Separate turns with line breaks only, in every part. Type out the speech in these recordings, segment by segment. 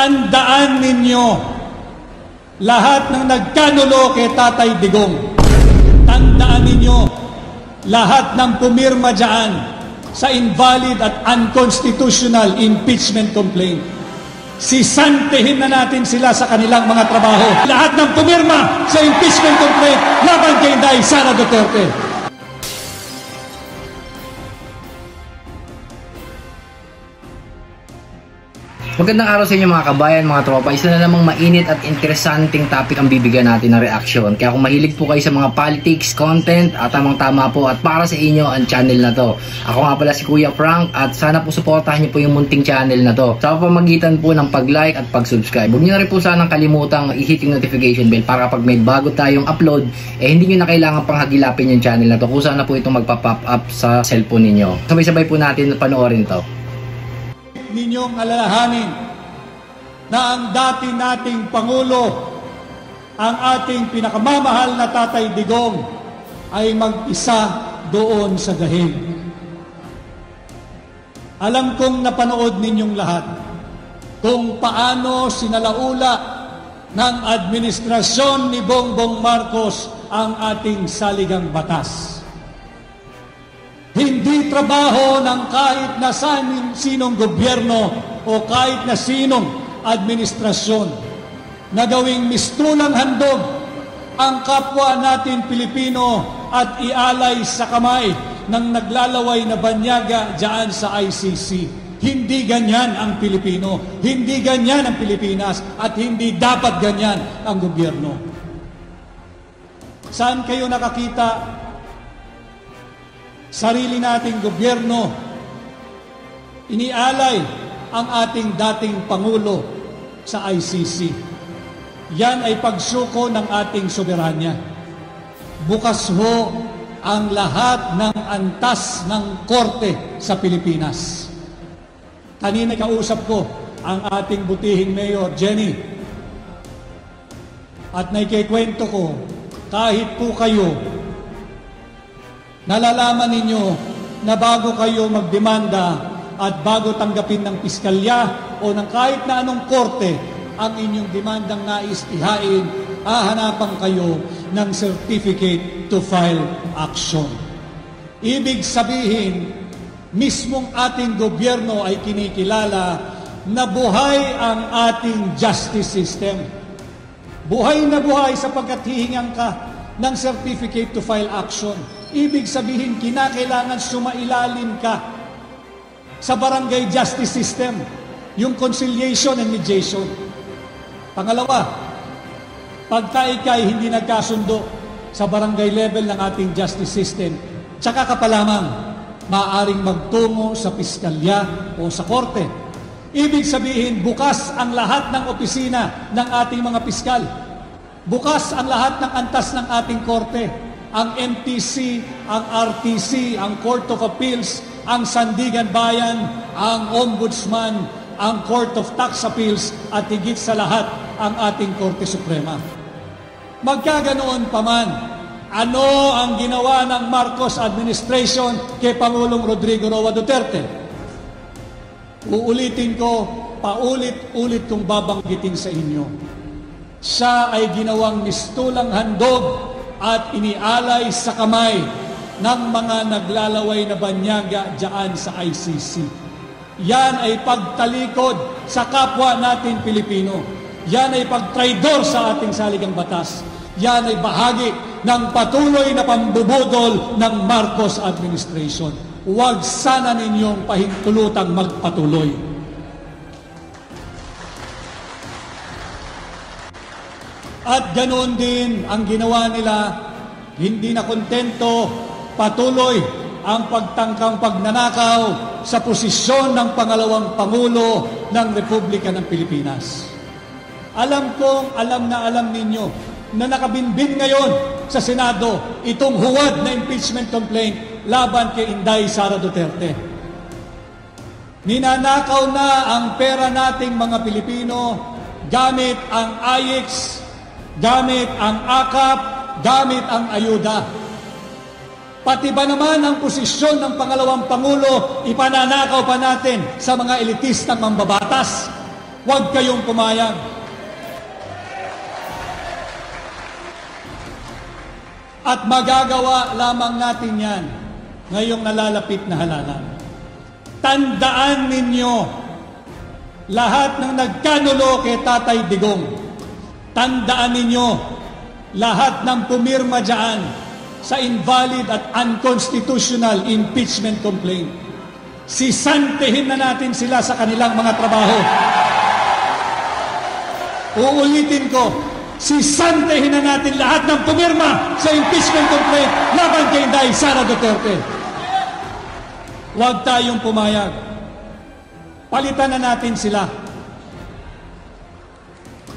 tandaan ninyo, lahat ng nagkanulo kay Tatay Digong, tandaan ninyo, lahat ng pumirma dyan sa invalid at unconstitutional impeachment complaint, sisantihin na natin sila sa kanilang mga trabaho. Lahat ng pumirma sa impeachment complaint laban kay Inday Sara Duterte.
Magandang araw sa inyo mga kabayan, mga tropa. Isa na namang mainit at interesanting topic ang bibigyan natin ng reaksyon. Kaya kung mahilig po kayo sa mga politics, content, at tamang-tama po at para sa inyo ang channel na to. Ako nga pala si Kuya Frank at sana po suportahan niyo po yung munting channel na to sa pamamagitan po ng pag-like at pag-subscribe. Huwag niyo na rin po sanang kalimutang i-hit yung notification bell para kapag may bago tayong upload, hindi niyo na kailangan pang hagilapin yung channel na to kung saan na po itong magpa-pop up sa cellphone ninyo. Sabay-sabay po natin panoorin to.
Ninyong alalahanin na ang dati nating Pangulo, ang ating pinakamamahal na Tatay Digong, ay mag-isa doon sa gahig. Alam kong napanood ninyong lahat kung paano sinalaula ng administrasyon ni Bongbong Marcos ang ating saligang batas. Hindi trabaho ng kahit na sinong gobyerno o kahit na sinong administrasyon na gawing mistulang handog ang kapwa natin Pilipino at ialay sa kamay ng naglalaway na banyaga dyan sa ICC. Hindi ganyan ang Pilipino, hindi ganyan ang Pilipinas, at hindi dapat ganyan ang gobyerno. Saan kayo nakakita sarili nating gobyerno inialay ang ating dating Pangulo sa ICC? Yan ay pagsuko ng ating soberanya. Bukas ho ang lahat ng antas ng korte sa Pilipinas. Kanina kausap ko ang ating butihing Mayor Jenny at naikikwento ko, kahit po kayo nalalaman ninyo na bago kayo magdemanda at bago tanggapin ng piskalya o ng kahit na anong korte ang inyong demandang nais ihain, hahanapan kayo ng certificate to file action. Ibig sabihin, mismong ating gobyerno ay kinikilala na buhay ang ating justice system. Buhay na buhay sapagkat hihingan ka ng certificate to file action. Ibig sabihin, kinakailangan sumailalim ka sa barangay justice system, yung conciliation and mediation. Pangalawa, pagka ika'y hindi nagkasundo sa barangay level ng ating justice system, tsaka ka pa lamang maaaring magtungo sa piskalya o sa korte. Ibig sabihin, bukas ang lahat ng opisina ng ating mga piskal. Bukas ang lahat ng antas ng ating korte. Ang MTC, ang RTC, ang Court of Appeals, ang Sandigan Bayan, ang Ombudsman, ang Court of Tax Appeals, at higit sa lahat, ang ating Korte Suprema. Magkaganoon pa man, ano ang ginawa ng Marcos administration kay Pangulong Rodrigo Roa Duterte? Uulitin ko, paulit-ulit kong babanggitin sa inyo. Siya ay ginawang mistulang handog at inialay sa kamay ng mga naglalaway na banyaga dyan sa ICC. Yan ay pagtalikod sa kapwa natin Pilipino. Yan ay pagtraidor sa ating saligang batas. Yan ay bahagi ng patuloy na pambubudol ng Marcos administration. Huwag sana ninyong pahintulutang magpatuloy. At ganoon din ang ginawa nila, hindi na kontento, patuloy ang pagtangkang pagnanakaw sa posisyon ng pangalawang Pangulo ng Republika ng Pilipinas. Alam kong alam na alam ninyo na nakabinbin ngayon sa Senado itong huwad na impeachment complaint laban kay Inday Sara Duterte. Ninanakaw na ang pera nating mga Pilipino gamit ang AIX, gamit ang AKAP, gamit ang ayuda. Pati ba naman ang posisyon ng pangalawang Pangulo, ipananakaw pa natin sa mga elitistang mambabatas? Huwag kayong pumayag. At magagawa lamang natin yan ngayong nalalapit na halalan. Tandaan ninyo, lahat ng nagkanulo kay Tatay Digong, tandaan ninyo, lahat ng pumirma dyan sa invalid at unconstitutional impeachment complaint, sisantehin na natin sila sa kanilang mga trabaho. Uulitin ko, sisantehin na natin lahat ng pumirma sa impeachment complaint laban kay Inday Sara Duterte. Huwag tayong pumayag. Palitan na natin sila.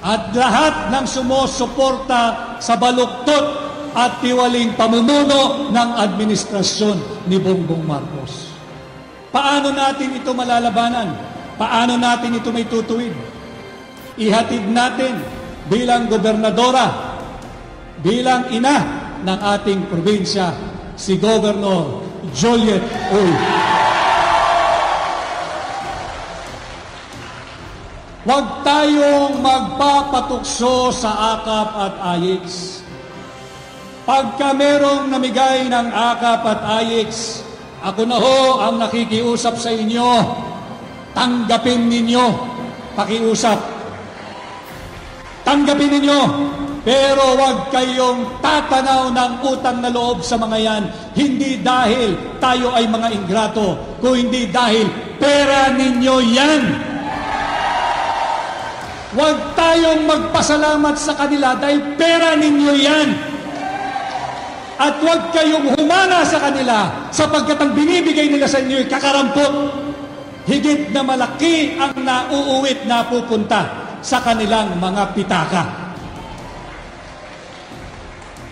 At lahat ng sumusuporta sa baluktot at tiwaling pamumuno ng administrasyon ni Bongbong Marcos. Paano natin ito malalabanan? Paano natin ito may tutuwid? Ihatid natin bilang gobernadora, bilang ina ng ating probinsya, si Governor Juliet Oy. Huwag tayong magpapatukso sa AKAP at AYIX. Pagka merong namigay ng AKAP at AYIX, ako na ho ang nakikiusap sa inyo. Tanggapin ninyo. Pakiusap. Tanggapin ninyo. Pero huwag kayong tatanaw ng utang na loob sa mga yan. Hindi dahil tayo ay mga ingrato, kung hindi dahil pera ninyo yan. Huwag tayong magpasalamat sa kanila dahil pera ninyo yan. At huwag kayong humana sa kanila sapagkat ang binibigay nila sa inyo ay kakarampot. Higit na malaki ang nauuwit na pupunta sa kanilang mga pitaka.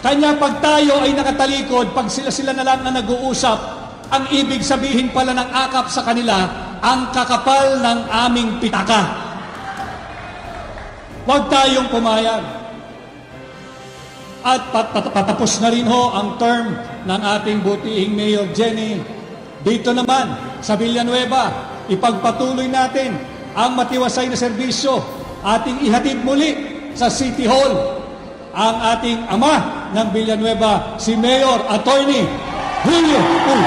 Kanya pag tayo ay nakatalikod, pag sila na lang na nag-uusap, ang ibig sabihin pala ng AKAP sa kanila, ang kakapal ng aming pitaka. Huwag tayong pumayag. At patapos na rin ho ang term ng ating butihing Mayor Jenny. Dito naman, sa Villanueva, ipagpatuloy natin ang matiwasay na serbisyo. Ating ihatid muli sa City Hall ang ating ama ng Villanueva, si Mayor Attorney Julio Uy.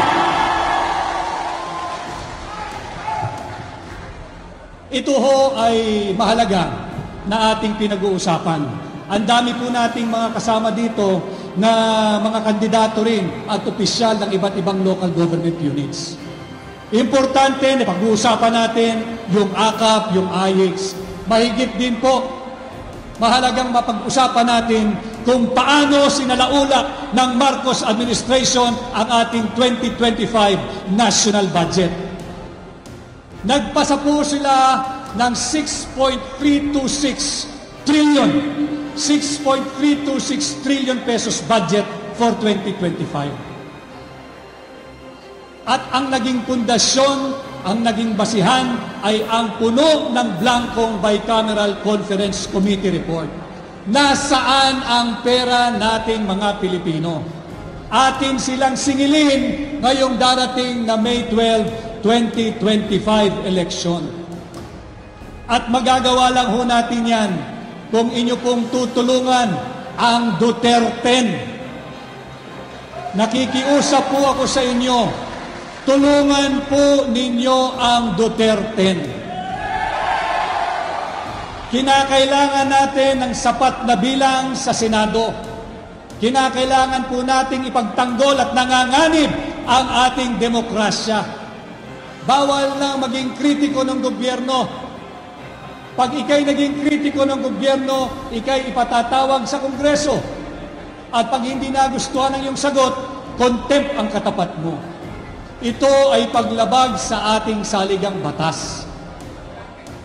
Ito ho ay mahalaga na ating pinag-uusapan. Ang dami po nating mga kasama dito na mga kandidato rin at opisyal ng iba't ibang local government units. Importante na pag-uusapan natin yung AKAP, yung AYIX. Mahigit din po, mahalagang mapag-usapan natin kung paano sinalaulak ng Marcos administration ang ating 2025 national budget. Nagpasa po sila ng 6.326 trillion pesos budget for 2025. At ang naging pundasyon, ang naging basihan ay ang puno ng blankong Bicameral Conference Committee report. Nasaan ang pera nating mga Pilipino? Atin silang singilin ngayong darating na May 12, 2025 election. At magagawa lang ho natin yan kung inyo pong tutulungan ang Duterte. Nakikiusap po ako sa inyo, tulungan po ninyo ang Duterte. Kinakailangan natin ng sapat na bilang sa Senado. Kinakailangan po nating ipagtanggol at nanganganib ang ating demokrasya. Bawal na maging kritiko ng gobyerno. Pag ikay naging kritiko ng gobyerno, ikay ipatatawag sa Kongreso. At pag hindi nagustuhan ang iyong sagot, contempt ang katapat mo. Ito ay paglabag sa ating saligang batas.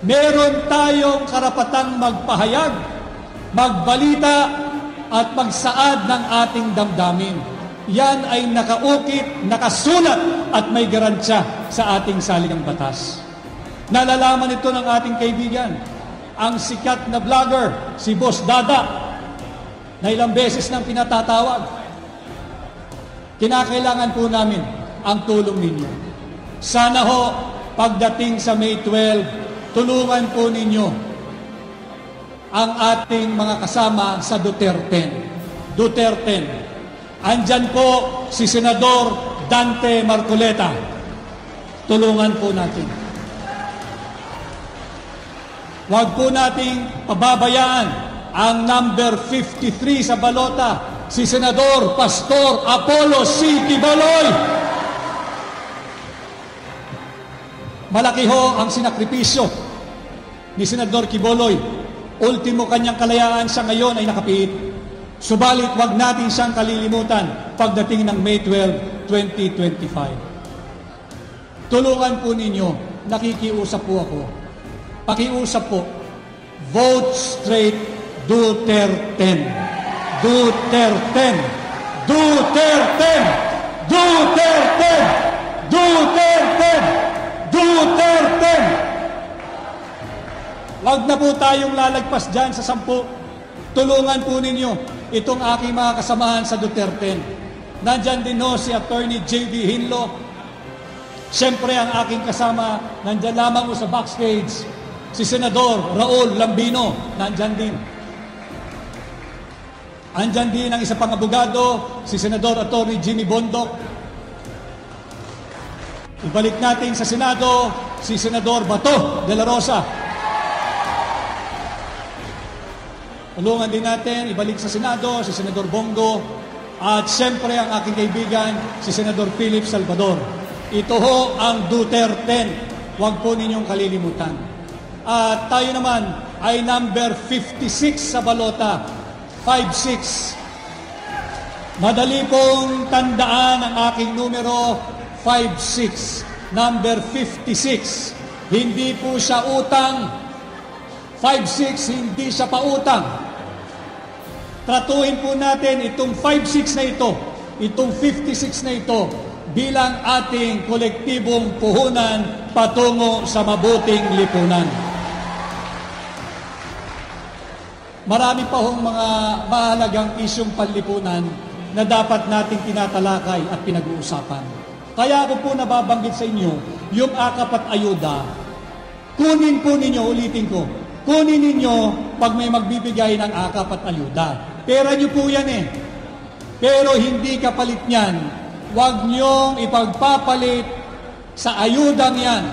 Meron tayong karapatang magpahayag, magbalita, at magsaad ng ating damdamin. Yan ay nakaukit, nakasulat, at may garansya sa ating saligang batas. Nalalaman ito ng ating kaibigan, ang sikat na vlogger, si Boss Dada, na ilang beses nang pinatatawag. Kinakailangan po namin ang tulong ninyo. Sana ho, pagdating sa May 12, tulungan po ninyo ang ating mga kasama sa Duterte. Andyan po si Senador Dante Marcoleta. Tulungan po natin. Huwag po nating pababayaan ang number 53 sa balota, si Senador Pastor Apollo C. Quiboloy. Malaki ho ang sinakripisyo ni Senador Quiboloy. Ultimo kanyang kalayaan sa ngayon ay nakapiit. Subalit wag natin siyang kalilimutan pagdating ng May 12, 2025. Tulungan po ninyo, nakikiusap po ako. Pakiusap po, vote straight Duterte. Duterte. Duterte. Duterte. Duterte. Duterte. Wag na po tayong lalagpas dyan sa 10. Tulungan po ninyo itong aking mga kasamahan sa Duterte. Nandyan din ho si Attorney J.B. Hinlo. Siyempre ang aking kasama, nandyan lamang ho sa backstage, si Senador Raul Lambino, nandyan din. Andyan din ang isa pang abogado, si Senador Attorney Jimmy Bondoc. Ibalik natin sa Senado, si Senador Bato de la Rosa. Tulungan din natin, ibalik sa Senado, si Senador Bongo. At siyempre ang aking kaibigan, si Senador Philip Salvador. Ito ho ang Duterte. Huwag po ninyong kalilimutan. At tayo naman ay number 56 sa balota. 5-6. Madali pong tandaan ang aking numero 5-6. Number 56. Hindi po siya utang. 5-6, hindi siya pautang. Tratuhin po natin itong 5-6 na ito, itong 56 na ito, bilang ating kolektibong puhunan patungo sa mabuting lipunan. Marami pa hong mga mahalagang isyong panlipunan na dapat nating tinatalakay at pinag-uusapan. Kaya ako po nababanggit sa inyo, yung akap at ayuda, kunin po ninyo, ulitin ko, kunin ninyo pag may magbibigay ng akap at ayuda. Pera nyo po yan eh. Pero hindi kapalit niyan. Huwag nyong ipagpapalit sa ayudang yan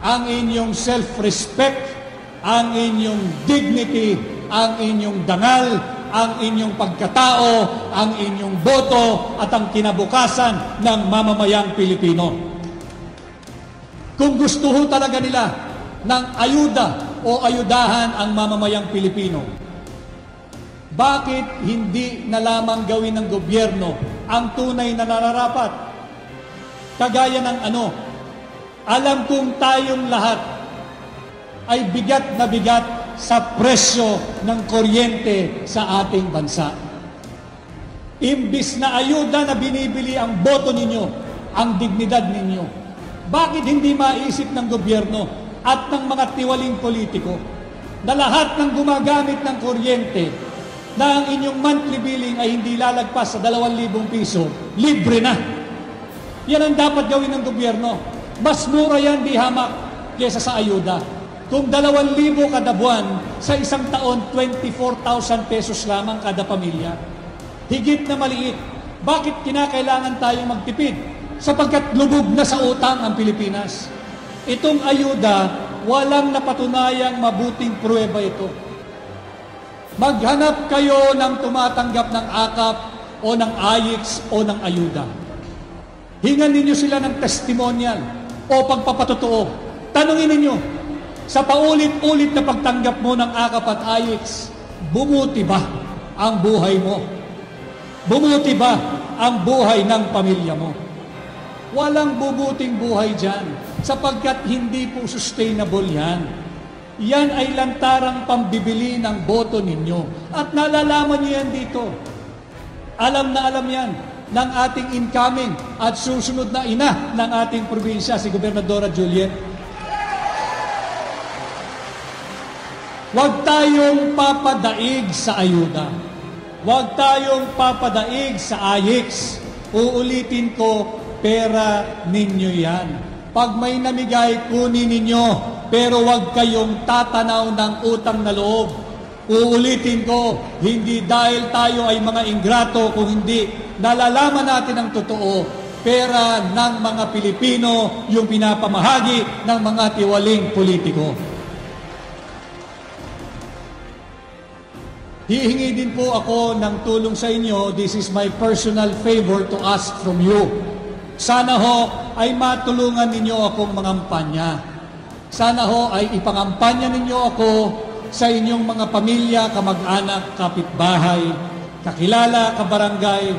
ang inyong self-respect, ang inyong dignity, ang inyong dangal, ang inyong pagkatao, ang inyong boto, at ang kinabukasan ng mamamayang Pilipino. Kung gusto ho talaga nila ng ayuda o ayudahan ang mamamayang Pilipino, bakit hindi na lamang gawin ng gobyerno ang tunay na nararapat? Kagaya ng alam kong tayong lahat ay bigat na bigat sa presyo ng kuryente sa ating bansa. Imbis na ayuda na binibili ang boto ninyo, ang dignidad ninyo, bakit hindi maisip ng gobyerno at ng mga tiwaling politiko na lahat ng gumagamit ng kuryente na ang inyong monthly billing ay hindi lalagpas sa 2,000 piso, libre na. Yan ang dapat gawin ng gobyerno. Mas mura yan, di hamak, kesa sa ayuda. Kung 2,000 kada buwan, sa isang taon, 24,000 pesos lamang kada pamilya. Higit na maliit. Bakit kinakailangan tayong magtipid? Sapagkat lubog na sa utang ang Pilipinas. Itong ayuda, walang napatunayang mabuting pruweba ito. Maghanap kayo ng tumatanggap ng akap o ng AYIX o ng ayuda. Hingan ninyo sila ng testimonial o pagpapatotoo. Tanungin ninyo, sa paulit-ulit na pagtanggap mo ng akap at AYIX, bumuti ba ang buhay mo? Bumuti ba ang buhay ng pamilya mo? Walang bubuting buhay dyan sapagkat hindi po sustainable yan. Yan ay lantarang pambibili ng boto ninyo. At nalalaman niyo yan dito. Alam na alam yan ng ating incoming at susunod na ina ng ating probinsya, si Gobernadora Juliet. Huwag tayong papadaig sa ayuda. Huwag tayong papadaig sa AYIX. Uulitin ko, pera ninyo yan. Pag may namigay, kunin ninyo. pero huwag kayong tatanaw ng utang na loob. Uulitin ko, hindi dahil tayo ay mga ingrato, kung hindi nalalaman natin ang totoo, pera ng mga Pilipino yung pinapamahagi ng mga tiwaling politiko. Hihingi din po ako ng tulong sa inyo. This is my personal favor to ask from you. Sana ho ay matulungan ninyo akong mangampanya. Sana ho ay ipangampanya ninyo ako sa inyong mga pamilya, kamag-anak, kapitbahay, kakilala, kabarangay,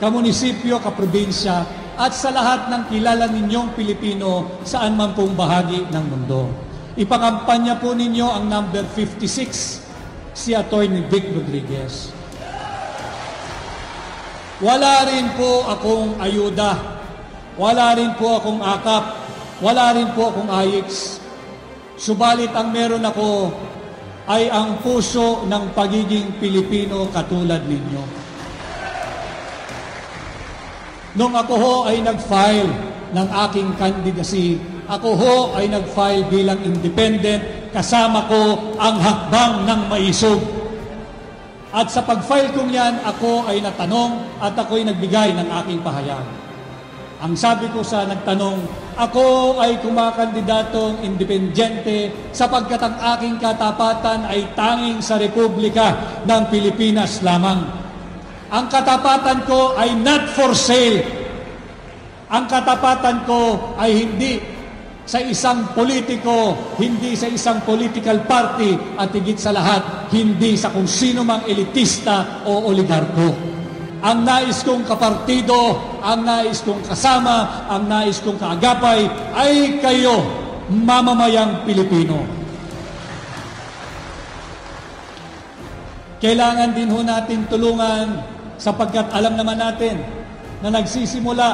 kamunisipyo, kaprobinsya, at sa lahat ng kilala ninyong Pilipino saan man pong bahagi ng mundo. Ipangampanya po ninyo ang number 56, si Atty. Vic Rodriguez. Wala rin po akong ayuda, wala rin po akong akap, wala rin po akong ayix. Subalit ang meron ako ay ang puso ng pagiging Pilipino katulad ninyo. Nung ako ho ay nag-file ng aking candidacy, ako ho ay nag-file bilang independent, kasama ko ang hakbang ng maisog. At sa pag-file kong yan, ako ay natanong at ako ay nagbigay ng aking pahayag. Ang sabi ko sa nagtanong, ako ay kumakandidatong independyente sapagkat ang aking katapatan ay tanging sa Republika ng Pilipinas lamang. Ang katapatan ko ay not for sale. Ang katapatan ko ay hindi sa isang politiko, hindi sa isang political party, at higit sa lahat, hindi sa kung sino mang elitista o oligarko. Ang nais kong kapartido, ang nais kong kasama, ang nais kong kaagapay ay kayo, mamamayang Pilipino. Kailangan din ho natin tulungan sapagkat alam naman natin na nagsisimula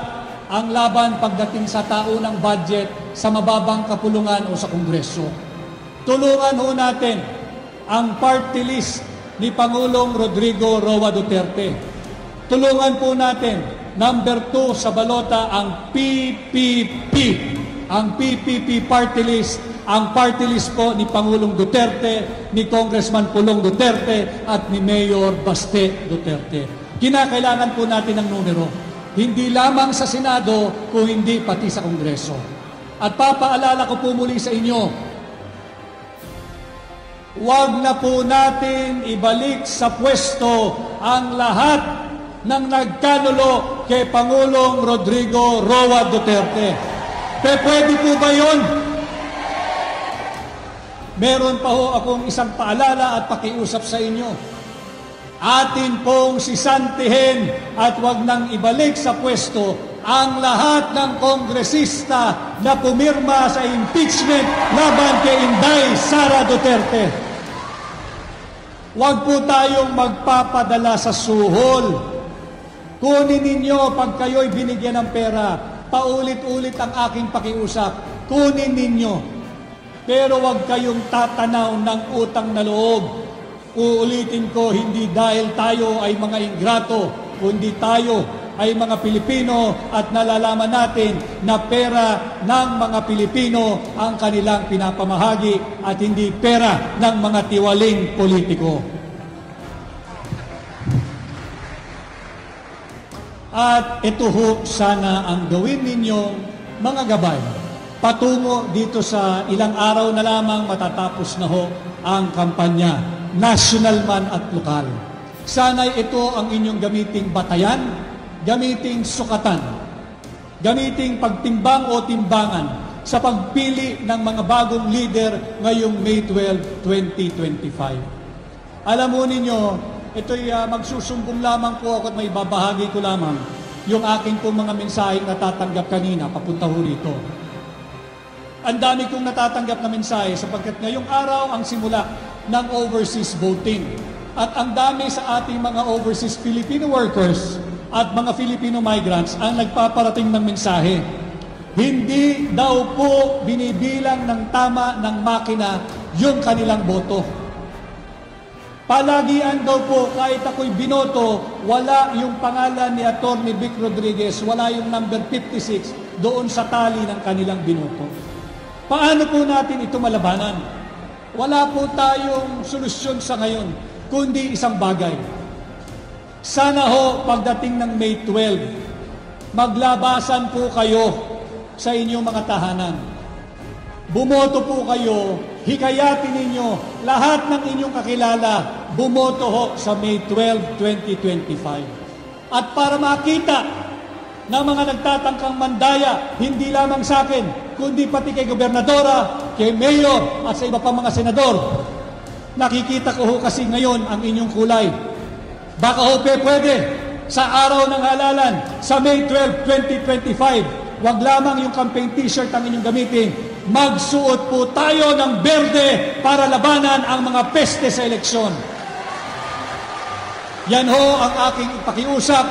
ang laban pagdating sa taunang budget sa mababang kapulungan o sa Kongreso. Tulungan ho natin ang party list ni Pangulong Rodrigo Roa Duterte. Tulungan po natin, number 2 sa balota, ang PPP. Ang PPP party list, ang party list po ni Pangulong Duterte, ni Congressman Pulong Duterte, at ni Mayor Baste Duterte. Kinakailangan po natin ng numero. Hindi lamang sa Senado, kung hindi pati sa Kongreso. At papaalala ko po muli sa inyo, huwag na po natin ibalik sa pwesto ang lahat ng nagkanulo kay Pangulong Rodrigo Roa Duterte. Pwede po ba yun? Meron pa ho akong isang paalala at pakiusap sa inyo. Atin pong sisantihin at wag nang ibalik sa pwesto ang lahat ng kongresista na pumirma sa impeachment laban kay Inday Sara Duterte. Wag po tayong magpapadala sa suhol. Kunin ninyo pag kayo'y binigyan ng pera. Paulit-ulit ang aking pakiusap. Kunin ninyo. Pero wag kayong tatanaw ng utang na loob. Uulitin ko, hindi dahil tayo ay mga ingrato, kundi tayo ay mga Pilipino at nalalaman natin na pera ng mga Pilipino ang kanilang pinapamahagi at hindi pera ng mga tiwaling politiko. At ito ho sana ang gawin ninyong mga gabay. Patungo dito sa ilang araw na lamang matatapos na ho ang kampanya, national man at lokal. Sana'y ito ang inyong gamiting batayan, gamiting sukatan, gamiting pagtimbang o timbangan sa pagpili ng mga bagong leader ngayong May 12, 2025. Alam mo ninyo, ito'y magsusumbong lamang po ako at may babahagi ko lamang yung aking pong mga mensaheng natatanggap kanina papunta ho rito. Ang dami kong natatanggap na mensahe sapagkat ngayong araw ang simula ng overseas voting. At ang dami sa ating mga overseas Filipino workers at mga Filipino migrants ang nagpaparating ng mensahe. Hindi daw po binibilang ng tama ng makina yung kanilang boto. Palagian daw po kahit ako'y binoto, wala yung pangalan ni Atty. Vic Rodriguez, wala yung number 56 doon sa tali ng kanilang binoto. Paano po natin ito malabanan? Wala po tayong solusyon sa ngayon, kundi isang bagay. Sana ho, pagdating ng May 12, maglabasan po kayo sa inyong mga tahanan. Bumoto po kayo, hikayatin ninyo lahat ng inyong kakilala, bumoto ho sa May 12, 2025. At para makita ng mga nagtatangkang mandaya, hindi lamang sa akin, kundi pati kay gobernadora, kay mayor, at sa iba pang mga senador, nakikita ko ho kasi ngayon ang inyong kulay. Baka ho pwede, sa araw ng halalan, sa May 12, 2025, wag lamang yung campaign t-shirt ang inyong gamitin, magsuot po tayo ng berde para labanan ang mga peste sa eleksyon. Yan ho ang aking pakiusap.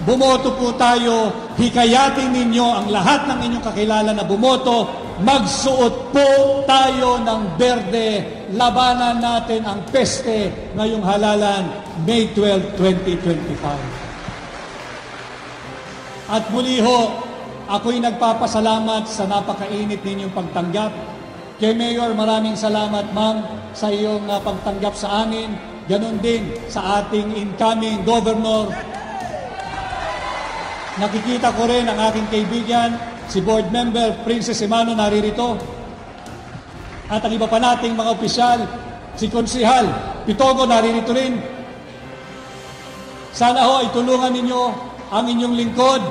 Bumoto po tayo, hikayatin ninyo ang lahat ng inyong kakilala na bumoto, magsuot po tayo ng berde, labanan natin ang peste ngayong halalan, May 12, 2025. At muli ho, ako'y nagpapasalamat sa napakainit ninyong pagtanggap. Kay Mayor, maraming salamat ma'am sa iyong pagtanggap sa amin. Ganon din sa ating incoming governor. Nakikita ko rin ang aking kaibigan, si board member Princess Emano naririto. At ang iba pa nating mga opisyal, si Konsihal Pitogo naririto rin. Sana ho ay tulungan ninyo ang inyong lingkod,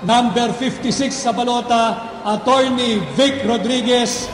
number 56 sa balota, Attorney Vic Rodriguez,